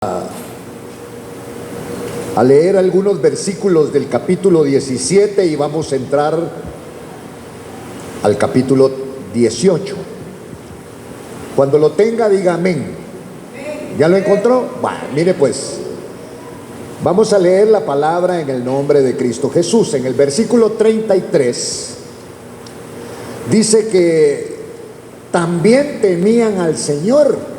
a leer algunos versículos del capítulo 17 y vamos a entrar al capítulo 18. Cuando lo tenga, diga amén. ¿Ya lo encontró? Bueno, mire pues, vamos a leer la palabra en el nombre de Cristo Jesús. En el versículo 33 dice que también temían al Señor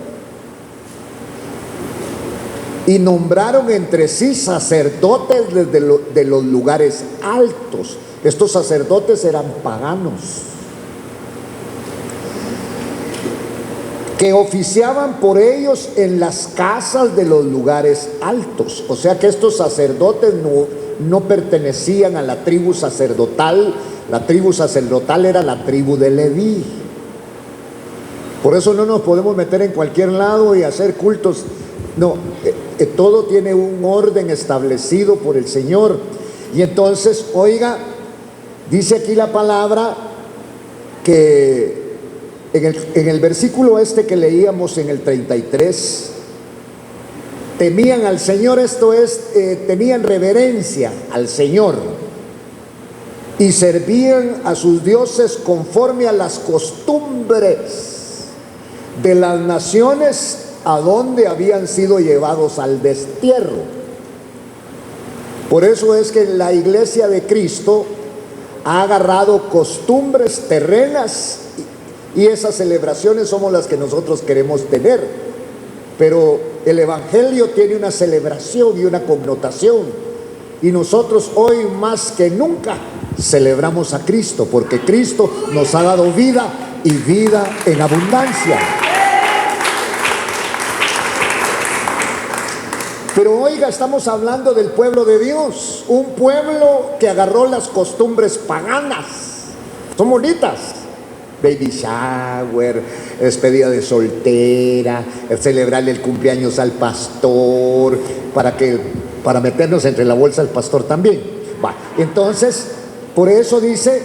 y nombraron entre sí sacerdotes de los lugares altos. Estos sacerdotes eran paganos que oficiaban por ellos en las casas de los lugares altos. O sea que estos sacerdotes no pertenecían a la tribu sacerdotal. La tribu sacerdotal era la tribu de Leví. Por eso no nos podemos meter en cualquier lado y hacer cultos. No, todo tiene un orden establecido por el Señor. Y entonces, oiga, dice aquí la palabra que en el versículo que leíamos en el 33, temían al Señor, esto es, tenían reverencia al Señor y servían a sus dioses conforme a las costumbres de las naciones a donde habían sido llevados al destierro. Por eso es que la iglesia de Cristo ha agarrado costumbres terrenas y esas celebraciones somos las que nosotros queremos tener. Pero el evangelio tiene una celebración y una connotación, y nosotros hoy más que nunca celebramos a Cristo, porque Cristo nos ha dado vida y vida en abundancia. Pero oiga, estamos hablando del pueblo de Dios, un pueblo que agarró las costumbres paganas. Son bonitas: baby shower, despedida de soltera, celebrarle el cumpleaños al pastor, para meternos entre la bolsa al pastor también. Entonces, por eso dice,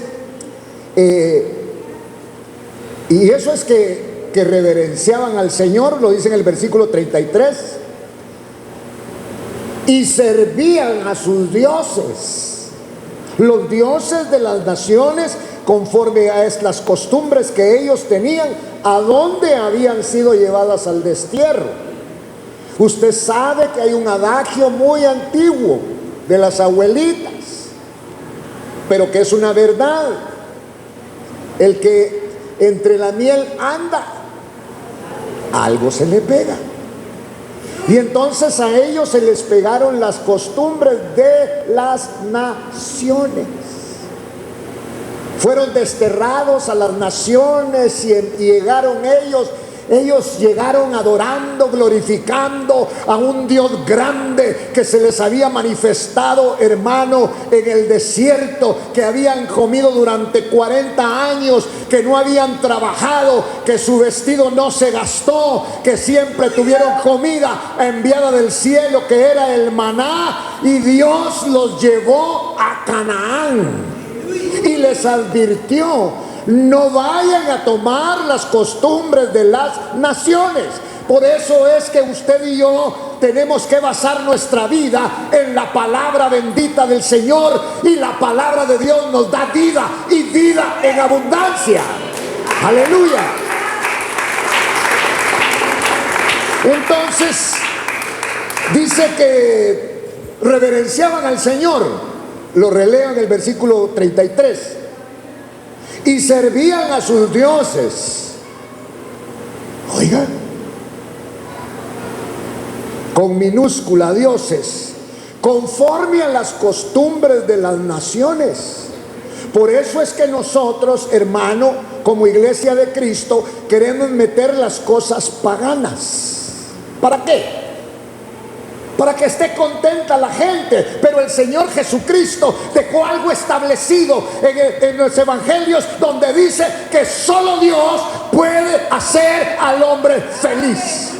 y eso es que reverenciaban al Señor, lo dice en el versículo 33. Y servían a sus dioses, los dioses de las naciones, conforme a las costumbres que ellos tenían, a donde habían sido llevadas al destierro. Usted sabe que hay un adagio muy antiguo de las abuelitas, pero que es una verdad: el que entre la miel anda, algo se le pega. Y entonces a ellos se les pegaron las costumbres de las naciones. Fueron desterrados a las naciones y llegaron ellos llegaron adorando, glorificando a un Dios grande que se les había manifestado, hermano, en el desierto, que habían comido durante 40 años, que no habían trabajado, que su vestido no se gastó, que siempre tuvieron comida enviada del cielo, que era el maná, y Dios los llevó a Canaán y les advirtió: no vayan a tomar las costumbres de las naciones. Por eso es que usted y yo tenemos que basar nuestra vida en la palabra bendita del Señor, y la palabra de Dios nos da vida y vida en abundancia. Aleluya. Entonces dice que reverenciaban al Señor. Lo releo en el versículo 33. Y servían a sus dioses. Oigan, con minúscula, dioses, conforme a las costumbres de las naciones. Por eso es que nosotros, hermano, como iglesia de Cristo, queremos meter las cosas paganas. ¿Para qué? Para que esté contenta la gente. Pero el Señor Jesucristo dejó algo establecido en los evangelios, donde dice que solo Dios puede hacer al hombre feliz.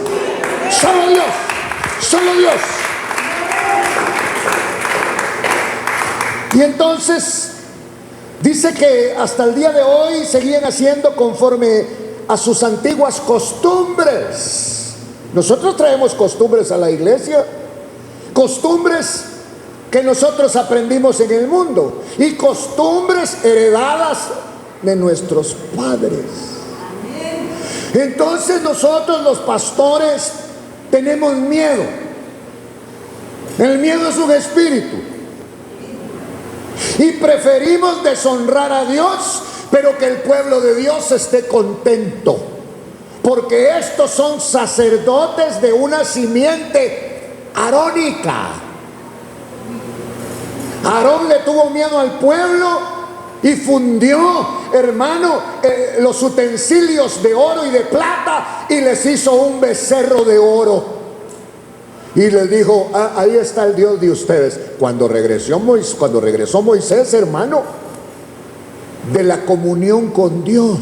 Solo Dios, solo Dios. Y entonces dice que hasta el día de hoy seguían haciendo conforme a sus antiguas costumbres. Nosotros traemos costumbres a la iglesia, costumbres que nosotros aprendimos en el mundo y costumbres heredadas de nuestros padres. Entonces nosotros los pastores tenemos miedo. El miedo es un espíritu y preferimos deshonrar a Dios, pero que el pueblo de Dios esté contento, porque estos son sacerdotes de una simiente arónica. Aarón le tuvo miedo al pueblo y fundió, hermano, los utensilios de oro y de plata y les hizo un becerro de oro. Y les dijo, ahí está el Dios de ustedes. Cuando regresó Moisés, hermano, de la comunión con Dios,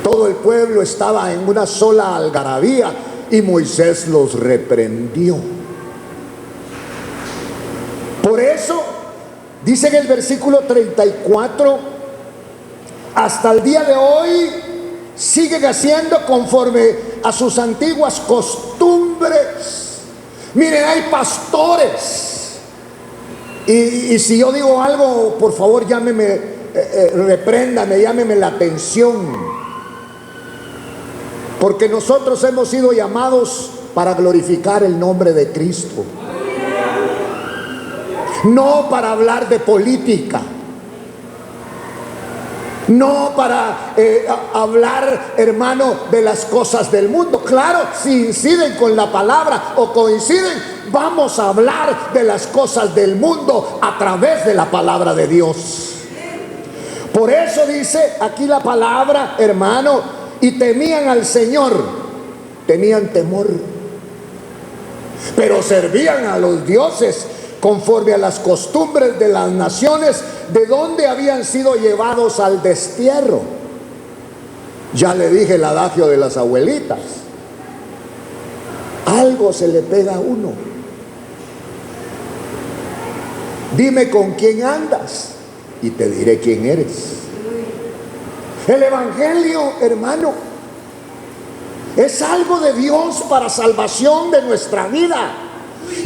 todo el pueblo estaba en una sola algarabía y Moisés los reprendió. Por eso, dice en el versículo 34, hasta el día de hoy siguen haciendo conforme a sus antiguas costumbres. Miren, hay pastores, y si yo digo algo, por favor llámeme, repréndame, llámeme la atención, porque nosotros hemos sido llamados para glorificar el nombre de Cristo, no para hablar de política, no para hablar, hermano, de las cosas del mundo. Claro, si inciden con la palabra o coinciden, vamos a hablar de las cosas del mundo a través de la palabra de Dios. Por eso dice aquí la palabra, hermano, y temían al Señor, tenían temor, pero servían a los dioses conforme a las costumbres de las naciones de donde habían sido llevados al destierro. Ya le dije el adagio de las abuelitas: algo se le pega a uno. Dime con quién andas y te diré quién eres. El evangelio, hermano, es algo de Dios para salvación de nuestra vida.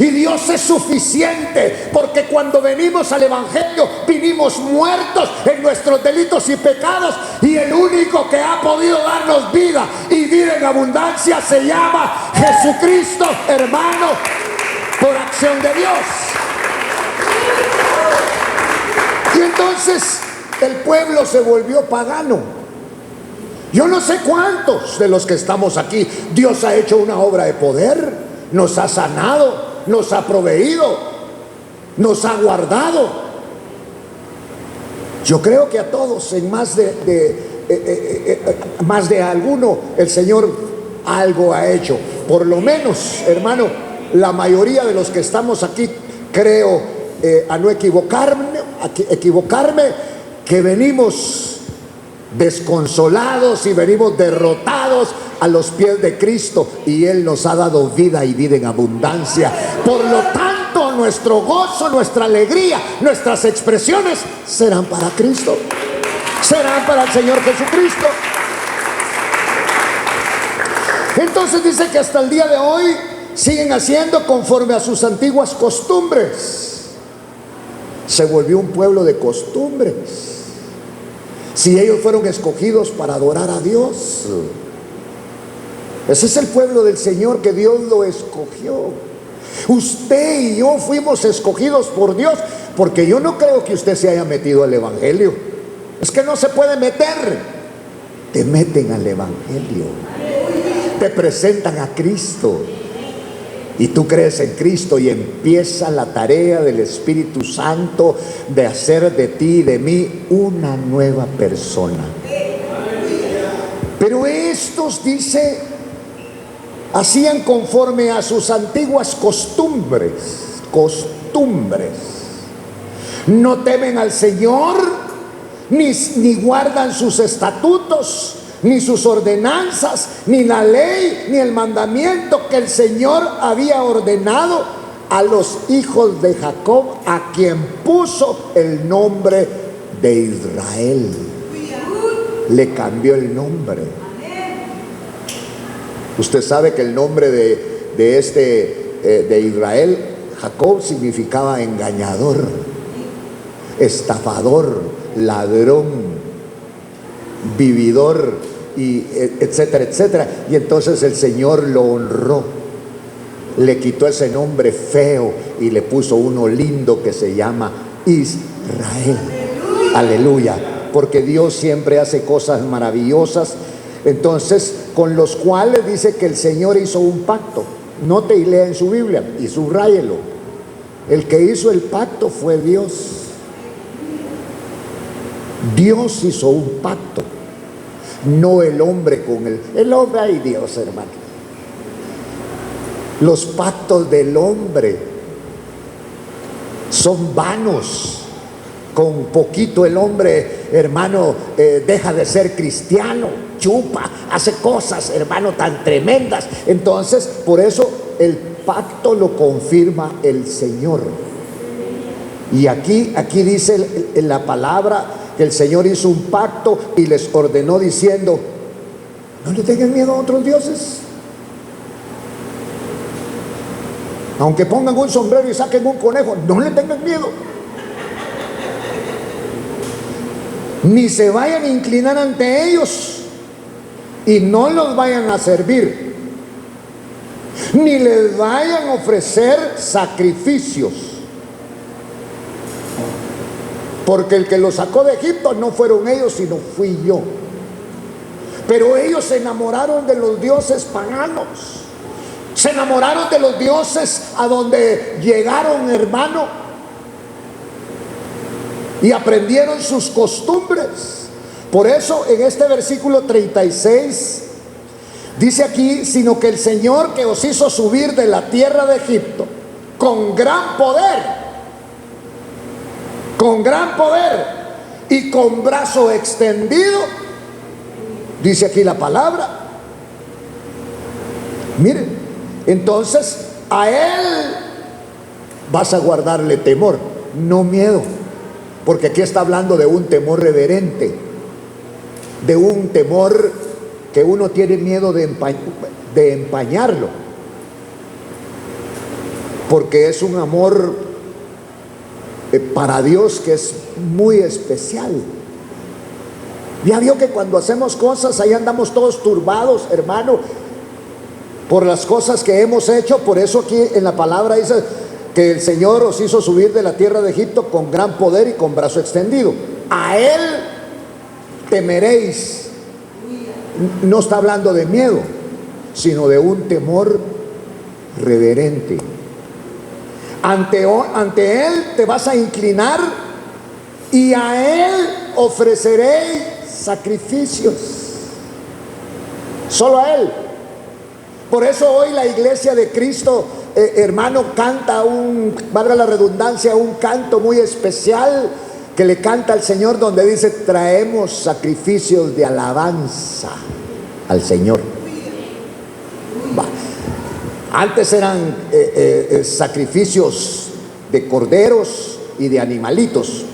Y Dios es suficiente, porque cuando venimos al evangelio vinimos muertos en nuestros delitos y pecados, y el único que ha podido darnos vida y vida en abundancia se llama Jesucristo, hermano, por acción de Dios. Y entonces el pueblo se volvió pagano. Yo no sé cuántos de los que estamos aquí Dios ha hecho una obra de poder, nos ha sanado, nos ha proveído, nos ha guardado. Yo creo que a todos, en más de alguno, el Señor algo ha hecho. Por lo menos, hermano, la mayoría de los que estamos aquí, creo, a no equivocarme, que venimos desconsolados y venimos derrotados a los pies de Cristo, y Él nos ha dado vida y vida en abundancia. Por lo tanto, nuestro gozo, nuestra alegría, nuestras expresiones serán para Cristo, serán para el Señor Jesucristo. Entonces dice que hasta el día de hoy siguen haciendo conforme a sus antiguas costumbres. Se volvió un pueblo de costumbres. Si ellos fueron escogidos para adorar a Dios, ese es el pueblo del Señor, que Dios lo escogió. Usted y yo fuimos escogidos por Dios, porque yo no creo que usted se haya metido al evangelio. Es que no se puede meter. Te meten al evangelio, te presentan a Cristo y tú crees en Cristo, y empieza la tarea del Espíritu Santo de hacer de ti y de mí una nueva persona. Pero estos, dice, hacían conforme a sus antiguas costumbres. No temen al Señor, ni guardan sus estatutos, ni sus ordenanzas, ni la ley, ni el mandamiento que el Señor había ordenado a los hijos de Jacob, a quien puso el nombre de Israel. Le cambió el nombre. Usted sabe que el nombre de Israel, Jacob, significaba engañador, estafador, ladrón, vividor, y etcétera, etcétera. Y entonces el Señor lo honró, le quitó ese nombre feo y le puso uno lindo que se llama Israel. Aleluya, porque Dios siempre hace cosas maravillosas. Entonces, con los cuales dice que el Señor hizo un pacto. Note y lea en su Biblia y subráyelo. El que hizo el pacto fue Dios. Dios hizo un pacto, no el hombre con el hombre y Dios, hermano. Los pactos del hombre son vanos. Con poquito el hombre, hermano, deja de ser cristiano, chupa, hace cosas, hermano, tan tremendas. Entonces, por eso el pacto lo confirma el Señor. Y aquí dice en la palabra que el Señor hizo un pacto y les ordenó diciendo: no le tengan miedo a otros dioses. Aunque pongan un sombrero y saquen un conejo, no le tengan miedo. Ni se vayan a inclinar ante ellos y no los vayan a servir, ni les vayan a ofrecer sacrificios, porque el que los sacó de Egipto no fueron ellos, sino fui yo. Pero ellos se enamoraron de los dioses paganos, se enamoraron de los dioses a donde llegaron, hermano, y aprendieron sus costumbres. Por eso en este versículo 36 dice aquí: sino que el Señor que os hizo subir de la tierra de Egipto con gran poder y con brazo extendido, dice aquí la palabra. Miren, entonces a Él vas a guardarle temor, no miedo. Porque aquí está hablando de un temor reverente, de un temor que uno tiene miedo de empañarlo, porque es un amor para Dios que es muy especial. Ya vio que cuando hacemos cosas, ahí andamos todos turbados, hermano, por las cosas que hemos hecho. Por eso aquí en la palabra dice que el Señor os hizo subir de la tierra de Egipto con gran poder y con brazo extendido. A Él temeréis. No está hablando de miedo, sino de un temor reverente. Ante Él te vas a inclinar y a Él ofreceréis sacrificios. Solo a Él. Por eso hoy la iglesia de Cristo, hermano, canta valga la redundancia, un canto muy especial que le canta al Señor, donde dice: traemos sacrificios de alabanza al Señor. Antes eran sacrificios de corderos y de animalitos,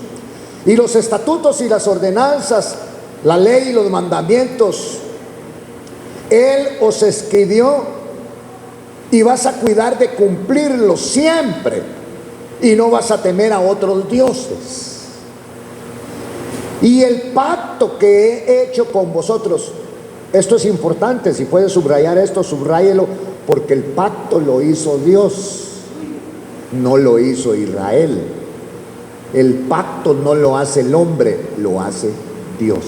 y los estatutos y las ordenanzas, la ley y los mandamientos, Él os escribió, y vas a cuidar de cumplirlos siempre, y no vas a temer a otros dioses. Y el pacto que he hecho con vosotros, esto es importante, si puede subrayar esto, subráyelo, porque el pacto lo hizo Dios, no lo hizo Israel. El pacto no lo hace el hombre, lo hace Dios.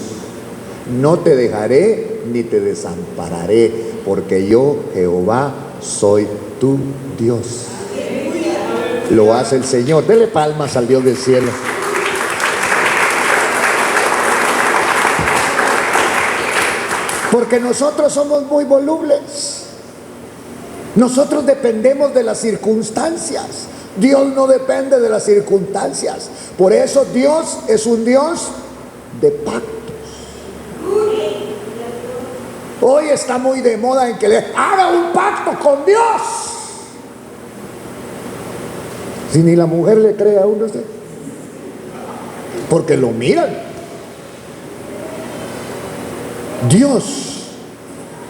No te dejaré ni te desampararé, porque yo, Jehová, soy tu Dios. Lo hace el Señor. Dele palmas al Dios del cielo. Porque nosotros somos muy volubles. Nosotros dependemos de las circunstancias. Dios no depende de las circunstancias. Por eso Dios es un Dios de pactos. Hoy está muy de moda en que le haga un pacto con Dios. Si ni la mujer le cree a uno, porque lo miran. Dios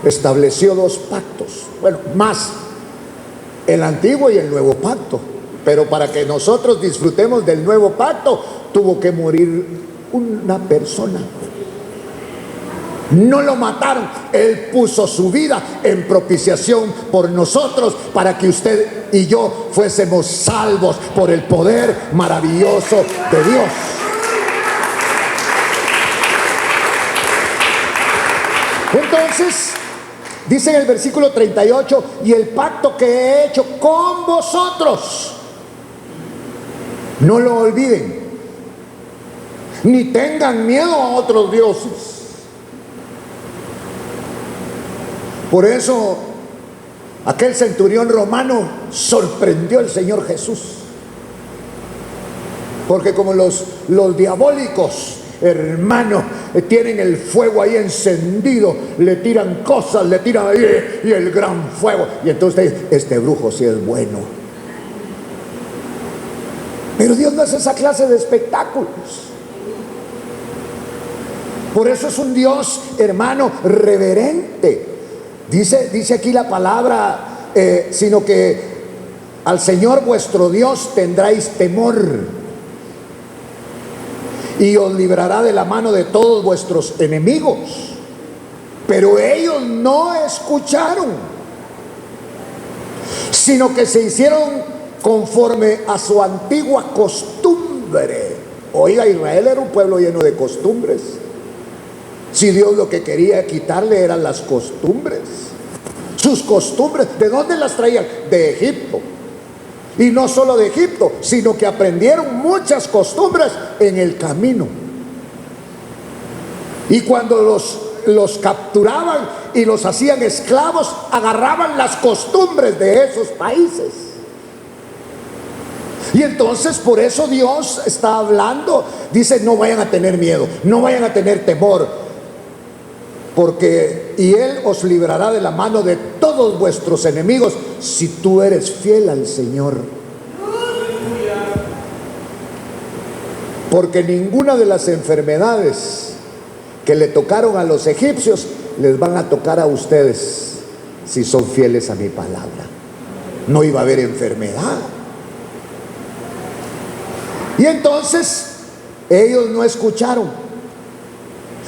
estableció dos pactos, bueno, más, el antiguo y el nuevo pacto. Pero para que nosotros disfrutemos del nuevo pacto, tuvo que morir una persona. No lo mataron, Él puso su vida en propiciación por nosotros, para que usted y yo fuésemos salvos por el poder maravilloso de Dios. Entonces, dice en el versículo 38, y el pacto que he hecho con vosotros, no lo olviden, ni tengan miedo a otros dioses. Por eso, aquel centurión romano sorprendió al Señor Jesús. Porque como los diabólicos, hermano, tienen el fuego ahí encendido, le tiran cosas, le tiran ahí y el gran fuego. Y entonces, este brujo sí es bueno. Pero Dios no es esa clase de espectáculos. Por eso es un Dios, hermano, reverente. Dice aquí la palabra, sino que al Señor vuestro Dios tendráis temor, y os librará de la mano de todos vuestros enemigos. Pero ellos no escucharon, sino que se hicieron conforme a su antigua costumbre. Oiga, Israel era un pueblo lleno de costumbres. Si Dios lo que quería quitarle eran las costumbres, sus costumbres. ¿De dónde las traían? De Egipto. Y no solo de Egipto, sino que aprendieron muchas costumbres en el camino. Y cuando los capturaban y los hacían esclavos, agarraban las costumbres de esos países. Y entonces por eso Dios está hablando, dice: no vayan a tener miedo, no vayan a tener temor, y Él os librará de la mano de todos vuestros enemigos, si tú eres fiel al Señor. Porque ninguna de las enfermedades que le tocaron a los egipcios les van a tocar a ustedes, si son fieles a mi palabra. No iba a haber enfermedad. Y entonces ellos no escucharon,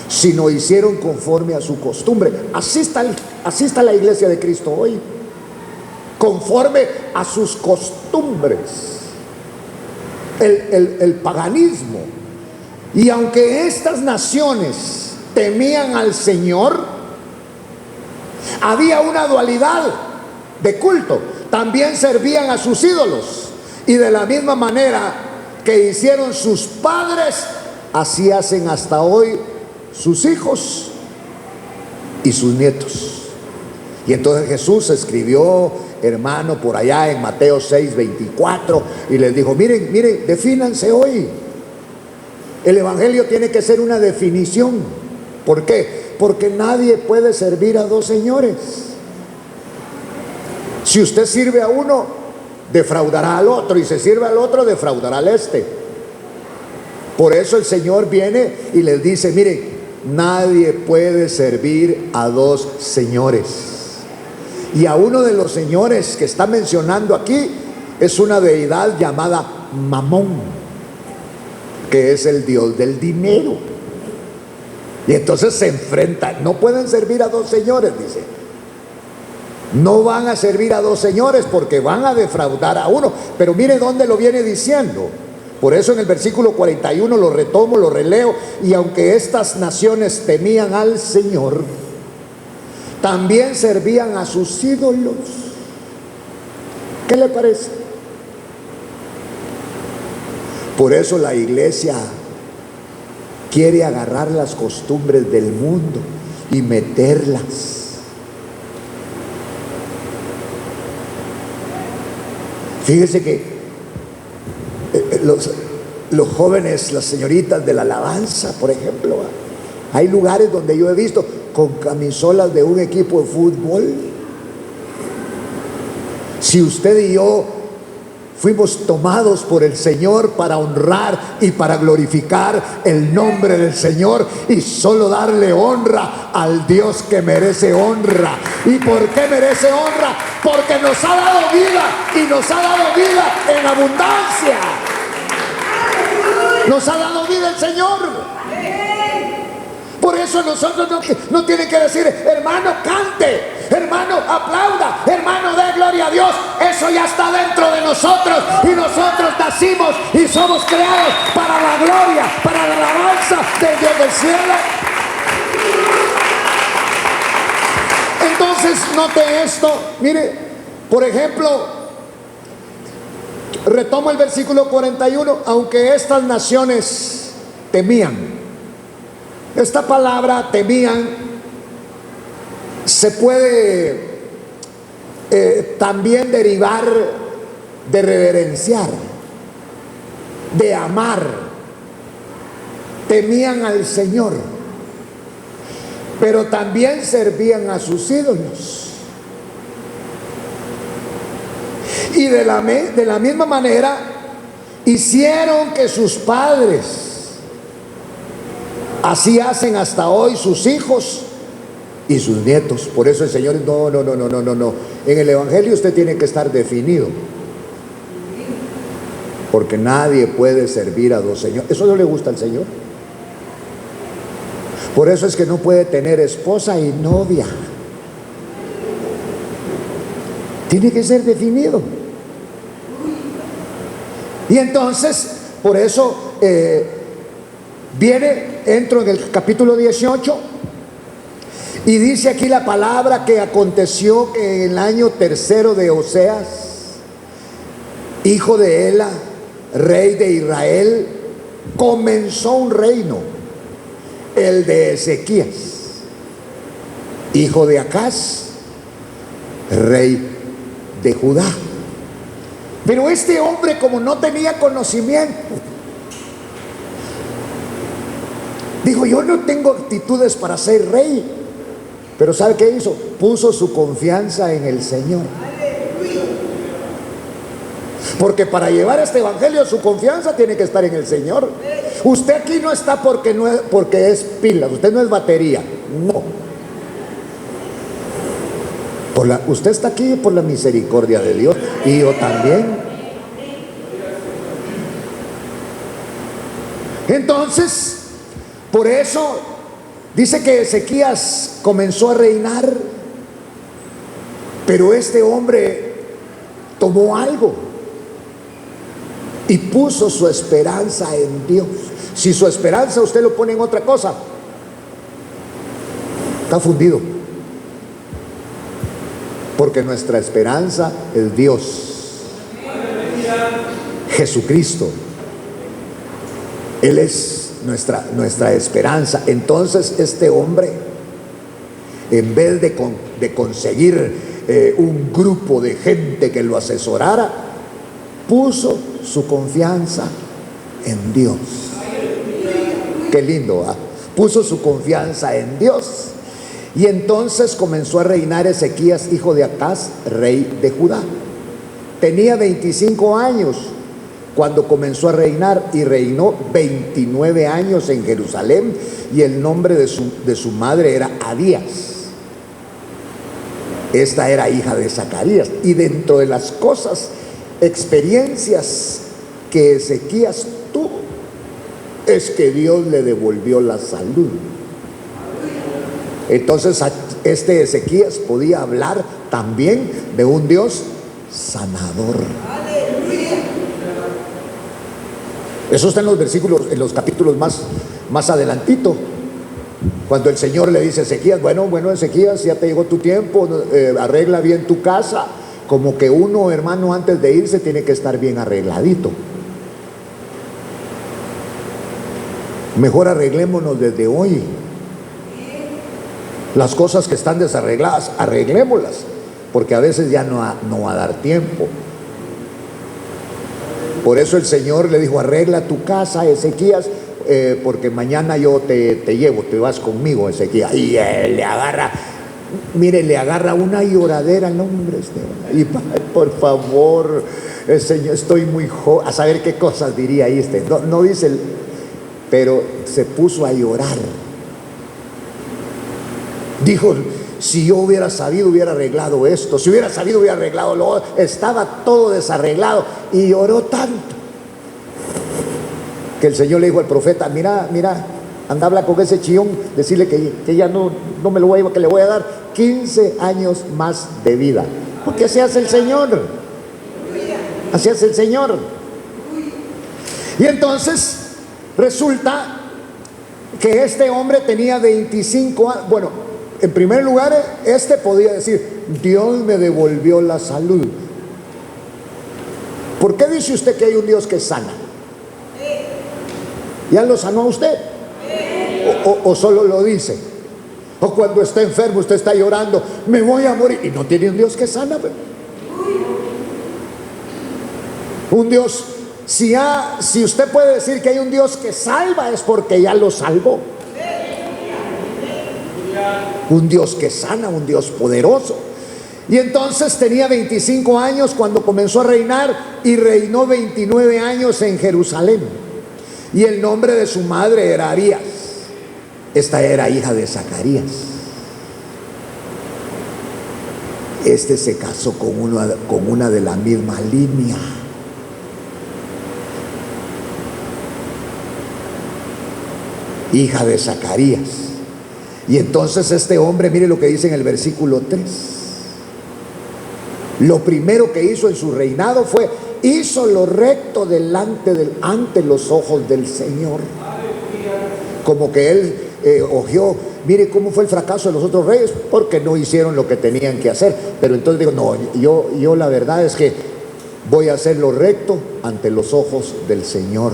sino hicieron conforme a su costumbre. Así está la iglesia de Cristo hoy, conforme a sus costumbres, el paganismo. Y aunque estas naciones temían al Señor, había una dualidad de culto. También servían a sus ídolos, y de la misma manera que hicieron sus padres, así hacen hasta hoy sus hijos y sus nietos. Y entonces Jesús escribió, hermano, por allá en Mateo 6:24, y les dijo: miren, defínanse hoy. El evangelio tiene que ser una definición. ¿Por qué? Porque nadie puede servir a dos señores. Si usted sirve a uno, defraudará al otro, y si sirve al otro, defraudará al este. Por eso el Señor viene y les dice: miren, nadie puede servir a dos señores. Y a uno de los señores que está mencionando aquí es una deidad llamada Mamón, que es el dios del dinero. Y entonces se enfrentan. No pueden servir a dos señores, dice. No van a servir a dos señores, porque van a defraudar a uno. Pero mire dónde lo viene diciendo. Por eso en el versículo 41 lo retomo, lo releo: y aunque estas naciones temían al Señor, también servían a sus ídolos. ¿Qué le parece? Por eso la iglesia quiere agarrar las costumbres del mundo y meterlas. Fíjese que los jóvenes, las señoritas de la alabanza, por ejemplo, hay lugares donde yo he visto con camisolas de un equipo de fútbol. Si usted y yo Fuimos tomados por el Señor para honrar y para glorificar el nombre del Señor y solo darle honra al Dios que merece honra. ¿Y por qué merece honra? Porque nos ha dado vida y nos ha dado vida en abundancia. Nos ha dado vida el Señor. Por eso nosotros no tienen que decir, hermano, cante, hermano, aplauda, hermano, dé gloria a Dios. Eso ya está dentro de nosotros y nosotros nacimos y somos creados para la gloria, para la alabanza del Dios del cielo. Entonces, note esto. Mire, por ejemplo, retomo el versículo 41. Aunque estas naciones temían. Esta palabra temían se puede también derivar de reverenciar, de amar. Temían al Señor, pero también servían a sus ídolos. Y de la misma manera hicieron que sus padres, así hacen hasta hoy sus hijos y sus nietos. Por eso el Señor, no. En el Evangelio usted tiene que estar definido. Porque nadie puede servir a dos señores. Eso no le gusta al Señor. Por eso es que no puede tener esposa y novia. Tiene que ser definido. Y entonces, por eso entro en el capítulo 18 y dice aquí la palabra que aconteció que en el año tercero de Oseas, hijo de Ela, rey de Israel, comenzó un reino, el de Ezequías, hijo de Acaz, rey de Judá. Pero este hombre, como no tenía conocimiento, dijo, yo no tengo actitudes para ser rey. Pero ¿sabe qué hizo? Puso su confianza en el Señor. Porque para llevar este evangelio su confianza tiene que estar en el Señor. Usted aquí no está porque es pilas, usted no es batería, no. Usted está aquí por la misericordia de Dios y yo también. Entonces, por eso dice que Ezequías comenzó a reinar, pero este hombre tomó algo y puso su esperanza en Dios. Si su esperanza usted lo pone en otra cosa, está fundido. Porque nuestra esperanza es Dios, Jesucristo. Él es nuestra esperanza. Entonces este hombre, en vez de conseguir un grupo de gente que lo asesorara, puso su confianza en Dios. Qué lindo, ¿eh? Puso su confianza en Dios. Y entonces comenzó a reinar Ezequías, hijo de Acaz, rey de Judá. Tenía 25 años cuando comenzó a reinar y reinó 29 años en Jerusalén, y el nombre de su madre era Abías. Esta era hija de Zacarías. Y dentro de las experiencias que Ezequías tuvo, es que Dios le devolvió la salud. Entonces este Ezequías podía hablar también de un Dios sanador. Eso está en los versículos, en los capítulos más adelantito, cuando el Señor le dice a Ezequías, bueno Ezequías, ya te llegó tu tiempo, arregla bien tu casa. Como que uno, hermano, antes de irse tiene que estar bien arregladito. Mejor arreglémonos desde hoy. Las cosas que están desarregladas, arreglémoslas, porque a veces ya no va a dar tiempo. Por eso el Señor le dijo, arregla tu casa, Ezequías, porque mañana yo te llevo, te vas conmigo, Ezequías. Y él le agarra una lloradera al hombre. Y por favor, Señor, estoy muy joven, a saber qué cosas diría ahí este. No, no dice, pero se puso a llorar. Dijo, si yo hubiera sabido, hubiera arreglado esto. Si hubiera sabido, hubiera arreglado lo otro. Estaba todo desarreglado y lloró tanto que el Señor le dijo al profeta: mira, anda, habla con ese chillón, decirle que ya no me lo voy a, que le voy a dar 15 años más de vida. Porque así hace el Señor. Así hace el Señor. Y entonces resulta que este hombre tenía 25 años. Bueno, en primer lugar, este podía decir: Dios me devolvió la salud. ¿Por qué dice usted que hay un Dios que sana? ¿Ya lo sanó a usted? ¿O solo lo dice? O cuando está enfermo, usted está llorando, me voy a morir, y no tiene un Dios que sana. Un Dios, si usted puede decir que hay un Dios que salva, es porque ya lo salvó. Un Dios que sana, un Dios poderoso. Y entonces tenía 25 años cuando comenzó a reinar, y reinó 29 años en Jerusalén. Y el nombre de su madre era Abías. Esta era hija de Zacarías. Este se casó con una de la misma línea. Hija de Zacarías. Y entonces este hombre, mire lo que dice en el versículo 3. Lo primero que hizo en su reinado fue: hizo lo recto ante los ojos del Señor. Como que él ojeó, mire cómo fue el fracaso de los otros reyes, porque no hicieron lo que tenían que hacer. Pero entonces digo, no, yo la verdad es que voy a hacer lo recto ante los ojos del Señor.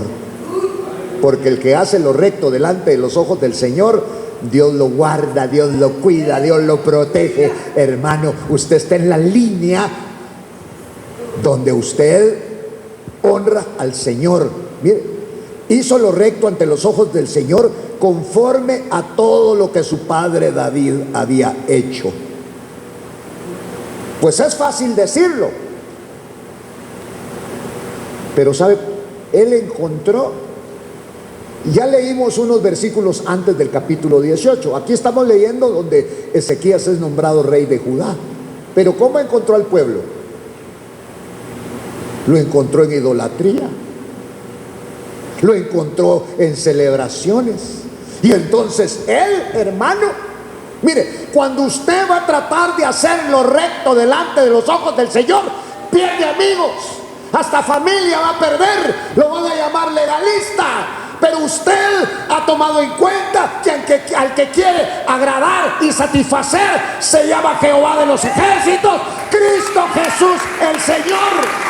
Porque el que hace lo recto delante de los ojos del Señor, Dios lo guarda, Dios lo cuida, Dios lo protege. Hermano, usted está en la línea donde usted honra al Señor. Mire, hizo lo recto ante los ojos del Señor, conforme a todo lo que su padre David había hecho. Pues es fácil decirlo, pero sabe, él encontró. Ya leímos unos versículos antes del capítulo 18. Aquí estamos leyendo donde Ezequías es nombrado rey de Judá. Pero ¿cómo encontró al pueblo? Lo encontró en idolatría, lo encontró en celebraciones. Y entonces él, hermano, mire, cuando usted va a tratar de hacer lo recto delante de los ojos del Señor, pierde amigos, hasta familia va a perder, lo van a llamar legalista. Pero usted ha tomado en cuenta que al que quiere agradar y satisfacer se llama Jehová de los ejércitos, Cristo Jesús el Señor.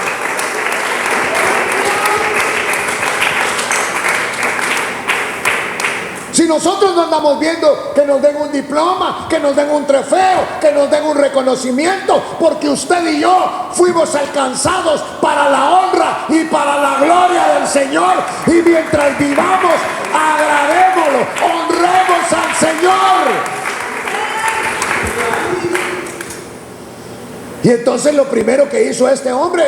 Si nosotros no andamos viendo que nos den un diploma, que nos den un trofeo, que nos den un reconocimiento, porque usted y yo fuimos alcanzados para la honra y para la gloria del Señor. Y mientras vivamos, agradémoslo, honremos al Señor. Y entonces lo primero que hizo este hombre,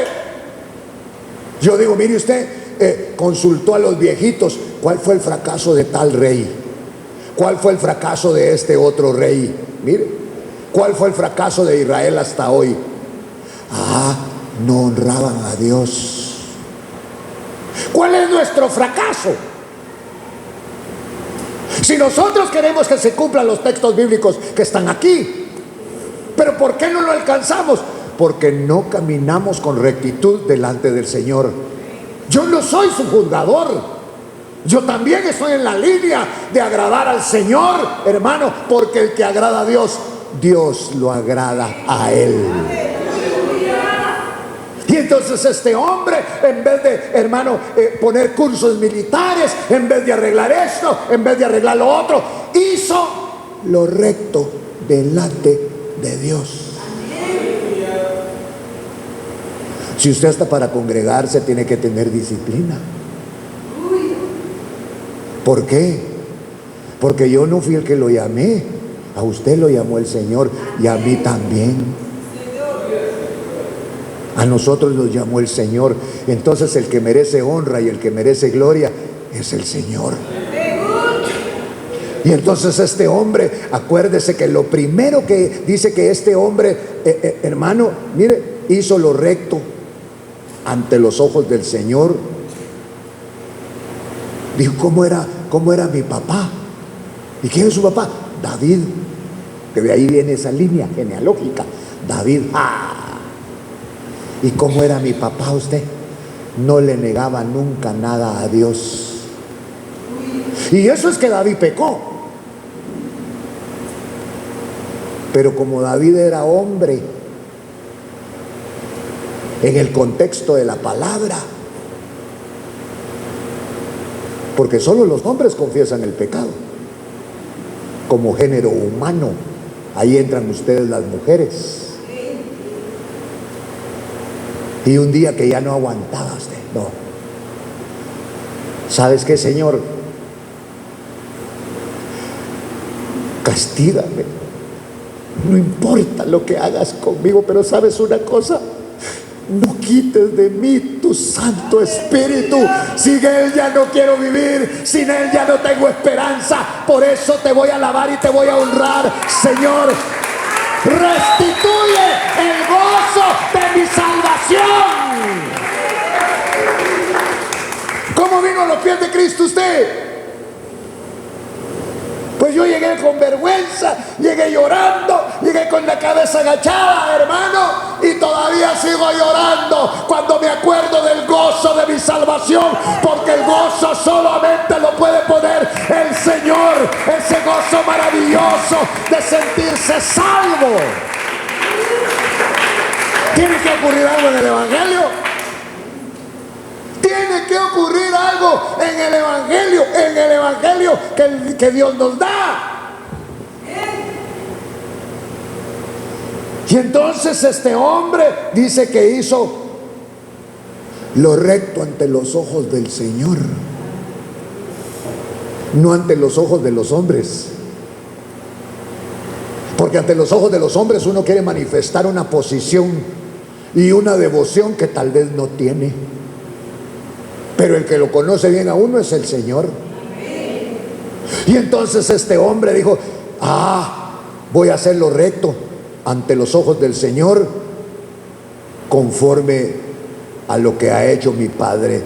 yo digo, mire usted, consultó a los viejitos. ¿Cuál fue el fracaso de tal rey? ¿Cuál fue el fracaso de este otro rey? Mire, ¿cuál fue el fracaso de Israel hasta hoy? No honraban a Dios. ¿Cuál es nuestro fracaso? Si nosotros queremos que se cumplan los textos bíblicos que están aquí, ¿pero por qué no lo alcanzamos? Porque no caminamos con rectitud delante del Señor. Yo no soy su juzgador. Yo también estoy en la línea de agradar al Señor, hermano, porque el que agrada a Dios, Dios lo agrada a él. Y entonces este hombre, en vez de, hermano, poner cursos militares, en vez de arreglar esto, en vez de arreglar lo otro, hizo lo recto delante de Dios. Si usted está para congregarse, tiene que tener disciplina. ¿Por qué? Porque yo no fui el que lo llamé. A usted lo llamó el Señor y a mí también. A nosotros nos llamó el Señor. Entonces el que merece honra y el que merece gloria es el Señor. Y entonces este hombre, acuérdese que lo primero que dice que este hombre, hermano, mire, hizo lo recto ante los ojos del Señor. Dijo, ¿cómo era mi papá? ¿Y quién es su papá? David, que de ahí viene esa línea genealógica. David, ¿y cómo era mi papá usted? No le negaba nunca nada a Dios. Y eso es que David pecó. Pero como David era hombre, en el contexto de la palabra, porque solo los hombres confiesan el pecado como género humano, ahí entran ustedes las mujeres. Y un día que ya no aguantaba usted, no, ¿sabes qué, Señor? Castígame, no importa lo que hagas conmigo, pero ¿sabes una cosa? No quites de mí tu Santo Espíritu. Sin Él ya no quiero vivir, sin Él ya no tengo esperanza. Por eso te voy a alabar y te voy a honrar, Señor. Restituye el gozo de mi salvación. ¿Cómo vino a los pies de Cristo usted? Pues yo llegué con vergüenza, llegué llorando, llegué con la cabeza agachada, hermano, y todavía sigo llorando cuando me acuerdo del gozo de mi salvación, porque el gozo solamente lo puede poner el Señor, ese gozo maravilloso de sentirse salvo. Tiene que ocurrir algo en el Evangelio. Tiene que ocurrir algo en el Evangelio que Dios nos da. Y entonces este hombre dice que hizo lo recto ante los ojos del Señor, no ante los ojos de los hombres. Porque ante los ojos de los hombres uno quiere manifestar una posición y una devoción que tal vez no tiene. Pero el que lo conoce bien a uno es el Señor. Y entonces este hombre dijo, voy a hacer lo recto ante los ojos del Señor, conforme a lo que ha hecho mi padre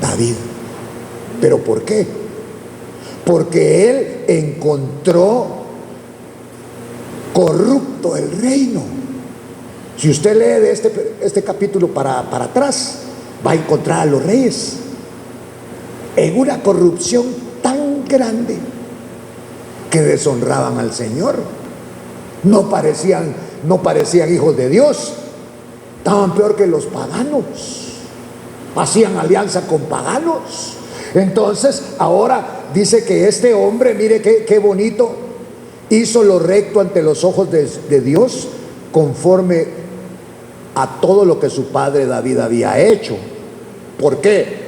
David. ¿Pero por qué? Porque él encontró corrupto el reino. Si usted lee de este capítulo para atrás, va a encontrar a los reyes en una corrupción tan grande que deshonraban al Señor. No parecían hijos de Dios, estaban peor que los paganos, hacían alianza con paganos. Entonces ahora dice que este hombre, mire qué bonito, hizo lo recto ante los ojos de Dios, conforme a todo lo que su padre David había hecho. ¿Por qué?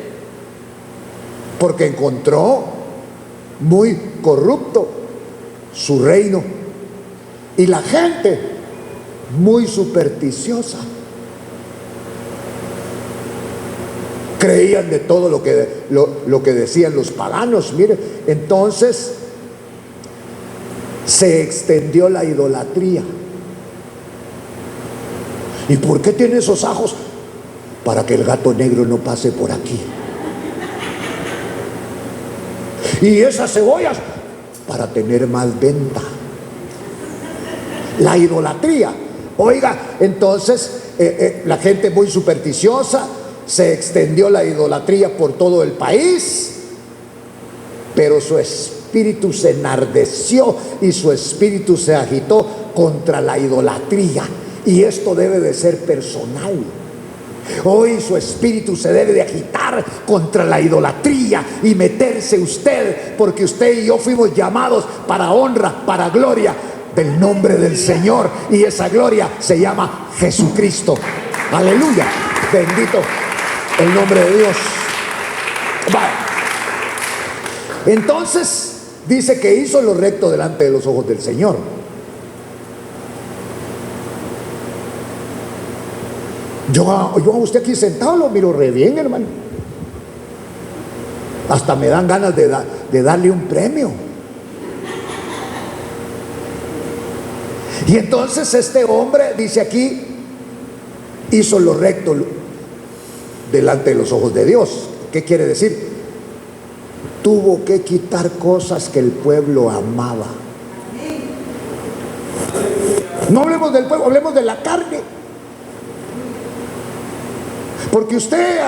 Porque encontró muy corrupto su reino y la gente muy supersticiosa. Creían de todo lo que decían los paganos. Mire, entonces se extendió la idolatría. ¿Y por qué tiene esos ajos? Para que el gato negro no pase por aquí. Y esas cebollas, para tener más venta. La idolatría. Oiga, entonces la gente muy supersticiosa, se extendió la idolatría por todo el país, pero su espíritu se enardeció y su espíritu se agitó contra la idolatría. Y esto debe de ser personal. Hoy su espíritu se debe de agitar contra la idolatría y meterse usted, porque usted y yo fuimos llamados para honra, para gloria del nombre del Señor, y esa gloria se llama Jesucristo. Aleluya, bendito el nombre de Dios. Vale. Entonces dice que hizo lo recto delante de los ojos del Señor. Yo a usted aquí sentado lo miro re bien, hermano. Hasta me dan ganas de darle un premio. Y entonces este hombre, dice aquí, hizo lo recto delante de los ojos de Dios. ¿Qué quiere decir? Tuvo que quitar cosas que el pueblo amaba. No hablemos del pueblo, hablemos de la carne. Porque usted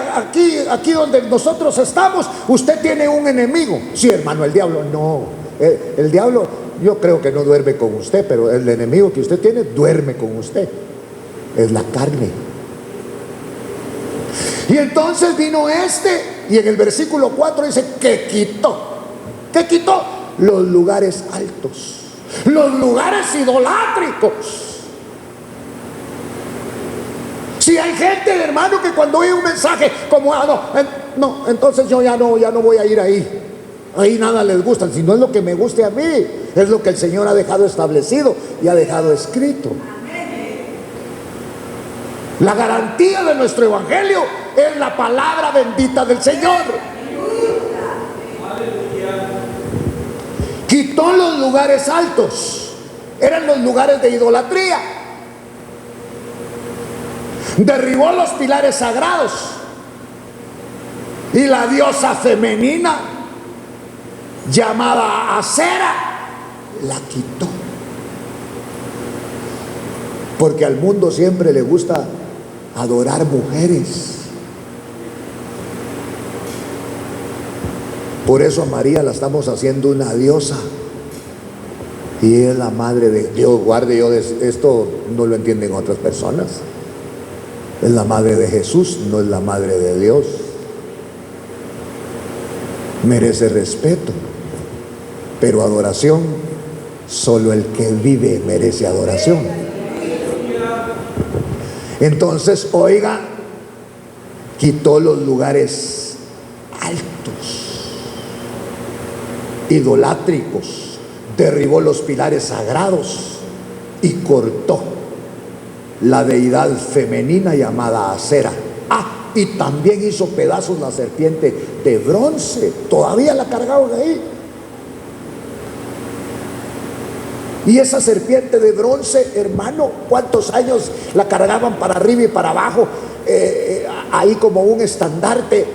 aquí donde nosotros estamos, usted tiene un enemigo. Sí, hermano, el diablo no. El diablo, yo creo que no duerme con usted, pero el enemigo que usted tiene duerme con usted. Es la carne. Y entonces vino y en el versículo 4 dice que quitó. ¿Qué quitó? Los lugares altos, los lugares idolátricos. Si hay gente, hermano, que cuando oye un mensaje como no, entonces yo ya no voy a ir ahí. Ahí nada les gusta, si no es lo que me guste a mí, es lo que el Señor ha dejado establecido y ha dejado escrito. La garantía de nuestro evangelio es la palabra bendita del Señor. Quitó los lugares altos, eran los lugares de idolatría. Derribó los pilares sagrados y la diosa femenina llamada Acera la quitó. Porque al mundo siempre le gusta adorar mujeres. Por eso a María la estamos haciendo una diosa y es la madre de Dios. Guarde, esto no lo entienden otras personas. Es la madre de Jesús, no es la madre de Dios. Merece respeto, pero adoración, solo el que vive merece adoración. Entonces, oiga, quitó los lugares altos, idolátricos, derribó los pilares sagrados y cortó la deidad femenina llamada Acera. Y también hizo pedazos la serpiente de bronce. Todavía la cargaron ahí. Y esa serpiente de bronce, hermano, ¿cuántos años la cargaban para arriba y para abajo? Ahí como un estandarte.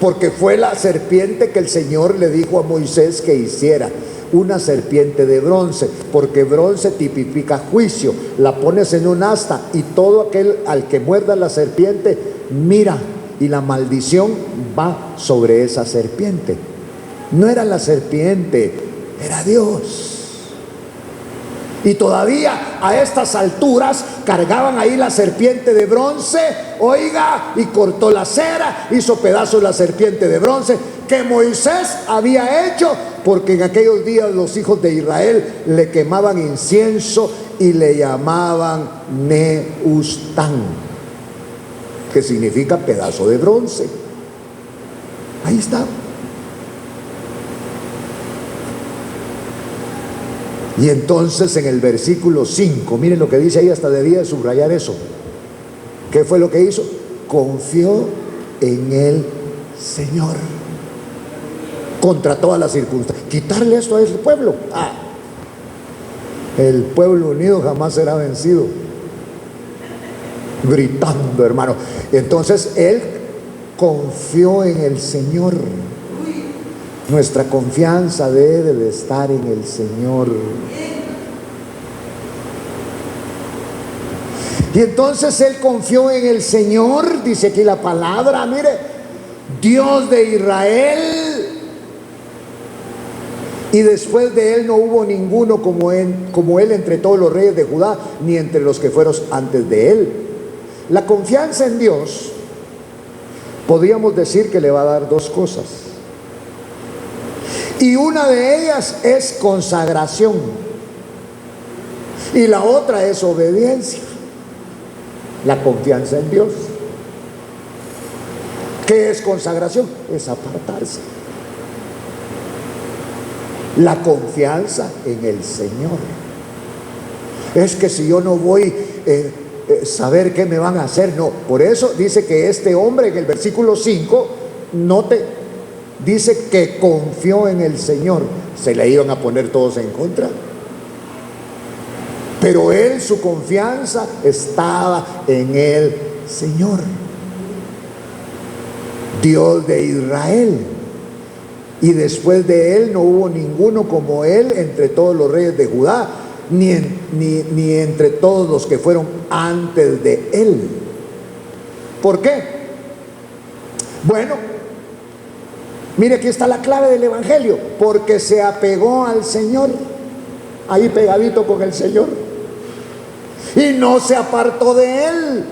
Porque fue la serpiente que el Señor le dijo a Moisés que hiciera. Una serpiente de bronce, porque bronce tipifica juicio. La pones en un asta y todo aquel al que muerda la serpiente mira, y la maldición va sobre esa serpiente. No era la serpiente, era Dios. Y todavía a estas alturas cargaban ahí la serpiente de bronce, oiga, y cortó la cera, hizo pedazos la serpiente de bronce que Moisés había hecho, porque en aquellos días los hijos de Israel le quemaban incienso y le llamaban Neustán, que significa pedazo de bronce. Ahí está. Y entonces en el versículo 5, miren lo que dice ahí, hasta debía subrayar eso. ¿Qué fue lo que hizo? Confió en el Señor contra todas las circunstancias. Quitarle esto a ese pueblo. El pueblo unido jamás será vencido. Gritando, hermano. Entonces él confió en el Señor. Nuestra confianza debe de estar en el Señor. Y entonces él confió en el Señor, dice aquí la palabra, mire, Dios de Israel. Y después de él no hubo ninguno como él entre todos los reyes de Judá, ni entre los que fueron antes de él. La confianza en Dios, podríamos decir que le va a dar dos cosas. Y una de ellas es consagración. Y la otra es obediencia. La confianza en Dios. ¿Qué es consagración? Es apartarse. La confianza en el Señor. Es que si yo no voy saber qué me van a hacer. No, por eso dice que este hombre en el versículo 5, note, dice que confió en el Señor. Se le iban a poner todos en contra, pero él, su confianza estaba en el Señor, Dios de Israel. Y después de él no hubo ninguno como él entre todos los reyes de Judá, ni entre todos los que fueron antes de él. ¿Por qué? Bueno, mire, aquí está la clave del evangelio: porque se apegó al Señor, ahí pegadito con el Señor, y no se apartó de él.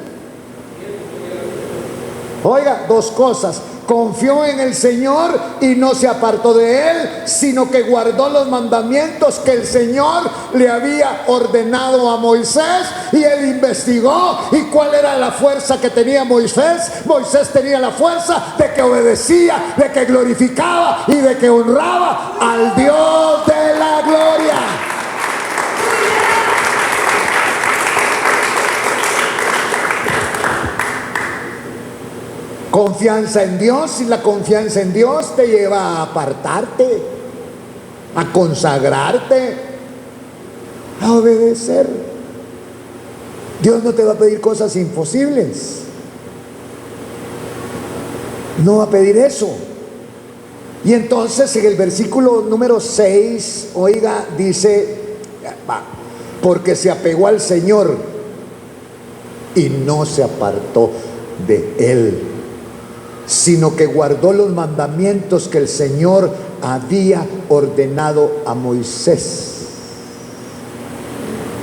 Oiga, dos cosas: confió en el Señor y no se apartó de él, sino que guardó los mandamientos que el Señor le había ordenado a Moisés. Y él investigó. ¿Y cuál era la fuerza que tenía Moisés? Moisés tenía la fuerza de que obedecía, de que glorificaba y de que honraba al Dios de la gloria. Confianza en Dios, y la confianza en Dios te lleva a apartarte, a consagrarte, a obedecer. Dios no te va a pedir cosas imposibles, no va a pedir eso. Y entonces en el versículo número 6, oiga, dice, porque se apegó al Señor y no se apartó de él, sino que guardó los mandamientos que el Señor había ordenado a Moisés.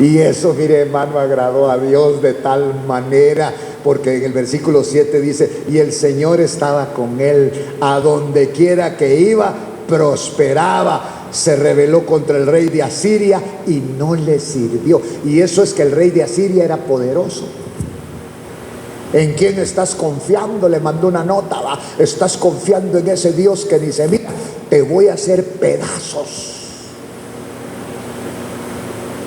Y eso, mire, hermano, agradó a Dios de tal manera, porque en el versículo 7 dice: y el Señor estaba con él, a donde quiera que iba, prosperaba. Se rebeló contra el rey de Asiria y no le sirvió. Y eso es que el rey de Asiria era poderoso. ¿En quién estás confiando? Le mandó una nota, ¿va? Estás confiando en ese Dios que dice: mira, te voy a hacer pedazos.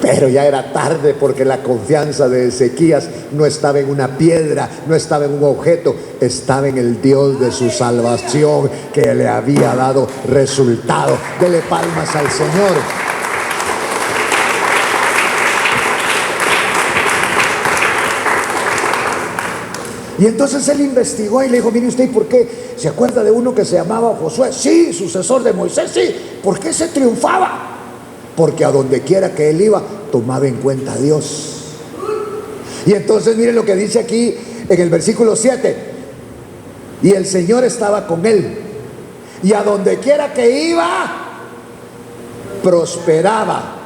Pero ya era tarde, porque la confianza de Ezequías no estaba en una piedra, no estaba en un objeto, estaba en el Dios de su salvación, que le había dado resultado. Dele palmas al Señor. Y entonces él investigó y le dijo: mire usted, ¿por qué se acuerda de uno que se llamaba Josué? Sí, sucesor de Moisés, sí. ¿Por qué se triunfaba? Porque a donde quiera que él iba, tomaba en cuenta a Dios. Y entonces mire lo que dice aquí en el versículo 7: y el Señor estaba con él, y a donde quiera que iba, prosperaba.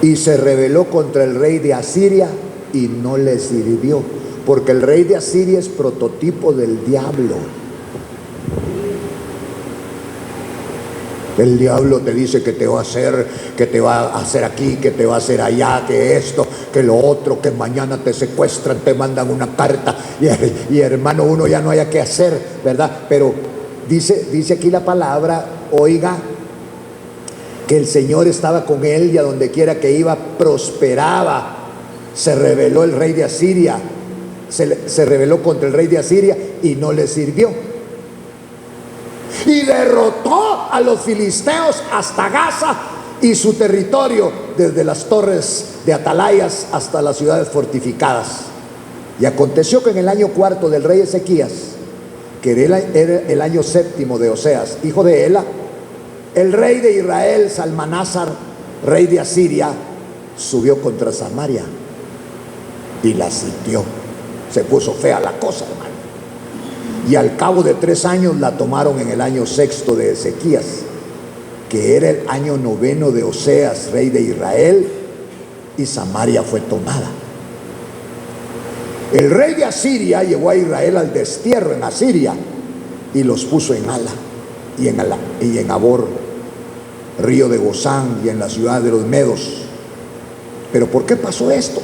Y se rebeló contra el rey de Asiria y no le sirvió, porque el rey de Asiria es prototipo del diablo. El diablo te dice que te va a hacer, que te va a hacer aquí, que te va a hacer allá, que esto, que lo otro, que mañana te secuestran, te mandan una carta y hermano, uno ya no haya qué hacer, ¿verdad? Pero dice aquí la palabra, oiga, que el Señor estaba con él y a donde quiera que iba, prosperaba. Se rebeló el rey de Asiria, se rebeló contra el rey de Asiria y no le sirvió. Y derrotó a los filisteos hasta Gaza y su territorio, desde las torres de atalayas hasta las ciudades fortificadas. Y aconteció que en el año 4 del rey Ezequías, que era el año 7 de Oseas, hijo de Ela, el rey de Israel, Salmanásar, rey de Asiria, subió contra Samaria y la sitió. Se puso fea la cosa, hermano. Y al cabo de 3 años la tomaron en el año 6 de Ezequías, que era el año 9 de Oseas, rey de Israel, y Samaria fue tomada. El rey de Asiria llevó a Israel al destierro en Asiria y los puso en Ala y en Abor, río de Gozán, y en la ciudad de los Medos. ¿Pero por qué pasó esto?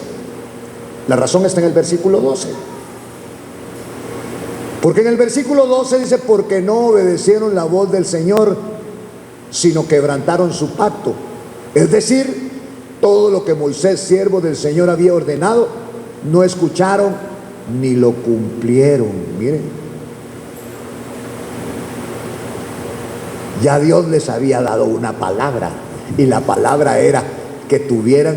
La razón está en el versículo 12. Porque en el versículo 12 dice: porque no obedecieron la voz del Señor, sino quebrantaron su pacto. Es decir, todo lo que Moisés, siervo del Señor, había ordenado, no escucharon ni lo cumplieron. Miren, ya Dios les había dado una palabra, y la palabra era que tuvieran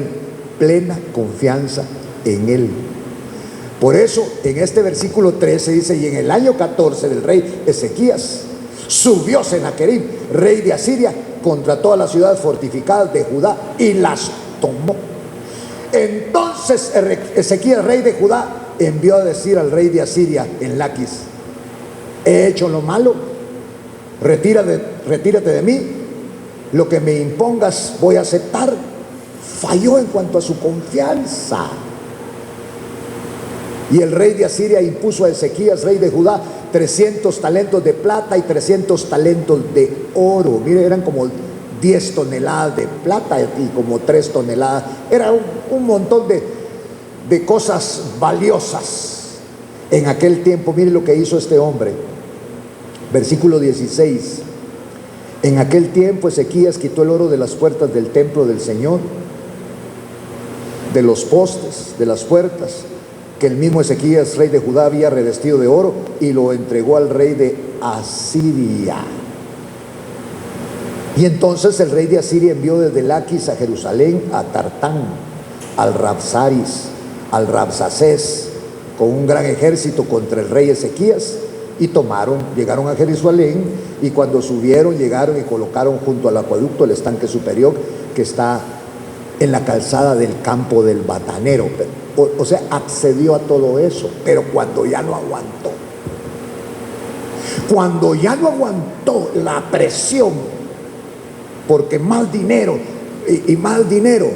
plena confianza en Él. Por eso en este versículo 13 dice: y en el año 14 del rey Ezequías subió Sennacherib, rey de Asiria, contra todas las ciudades fortificadas de Judá y las tomó. Entonces Ezequías, rey de Judá, envió a decir al rey de Asiria en Laquis: he hecho lo malo, retírate de mí, lo que me impongas voy a aceptar. Falló en cuanto a su confianza. Y el rey de Asiria impuso a Ezequías, rey de Judá, 300 talentos de plata y 300 talentos de oro. Mire, eran como 10 toneladas de plata y como 3 toneladas. Era un montón de cosas valiosas en aquel tiempo. Mire lo que hizo este hombre. Versículo 16. En aquel tiempo Ezequías quitó el oro de las puertas del templo del Señor, de los postes, de las puertas, que el mismo Ezequías, rey de Judá, había revestido de oro, y lo entregó al rey de Asiria. Y entonces el rey de Asiria envió desde Laquis a Jerusalén a Tartán, al Rabsaris, al Rabsacés, con un gran ejército contra el rey Ezequías, y llegaron a Jerusalén, y cuando subieron, llegaron y colocaron junto al acueducto el estanque superior que está en la calzada del campo del Batanero. O sea, accedió a todo eso, pero cuando ya no aguantó la presión, porque más dinero y más dinero,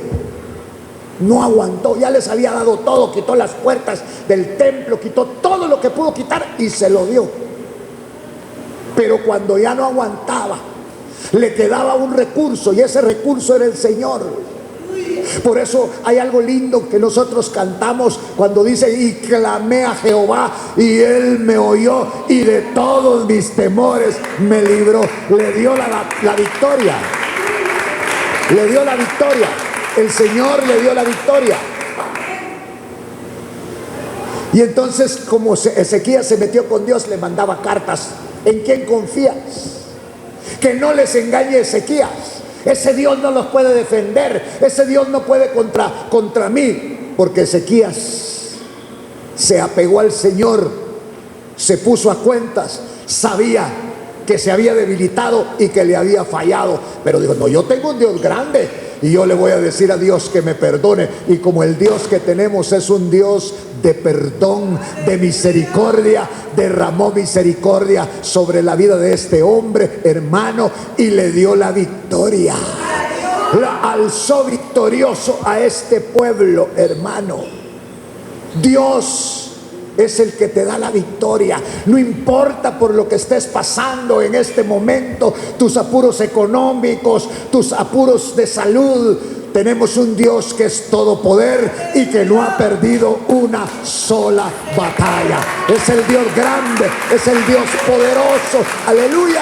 no aguantó. Ya les había dado todo, quitó las puertas del templo, quitó todo lo que pudo quitar y se lo dio. Pero cuando ya no aguantaba, le quedaba un recurso, y ese recurso era el Señor. Por eso hay algo lindo que nosotros cantamos cuando dice: y clamé a Jehová y Él me oyó y de todos mis temores me libró. Le dio la victoria. Le dio la victoria. El Señor le dio la victoria. Y entonces, como Ezequías se metió con Dios, le mandaba cartas: ¿en quién confías? Que no les engañe Ezequías. Ese Dios no los puede defender. Ese Dios no puede contra mí. Porque Ezequías se apegó al Señor, se puso a cuentas, sabía que se había debilitado y que le había fallado, pero dijo: no, yo tengo un Dios grande y yo le voy a decir a Dios que me perdone. Y como el Dios que tenemos es un Dios de perdón, de misericordia, derramó misericordia sobre la vida de este hombre, hermano, y le dio la victoria. Alzó victorioso a este pueblo, hermano. Dios es el que te da la victoria. No importa por lo que estés pasando en este momento, tus apuros económicos, tus apuros de salud. Tenemos un Dios que es todo poder y que no ha perdido una sola batalla. Es el Dios grande, es el Dios poderoso. Aleluya.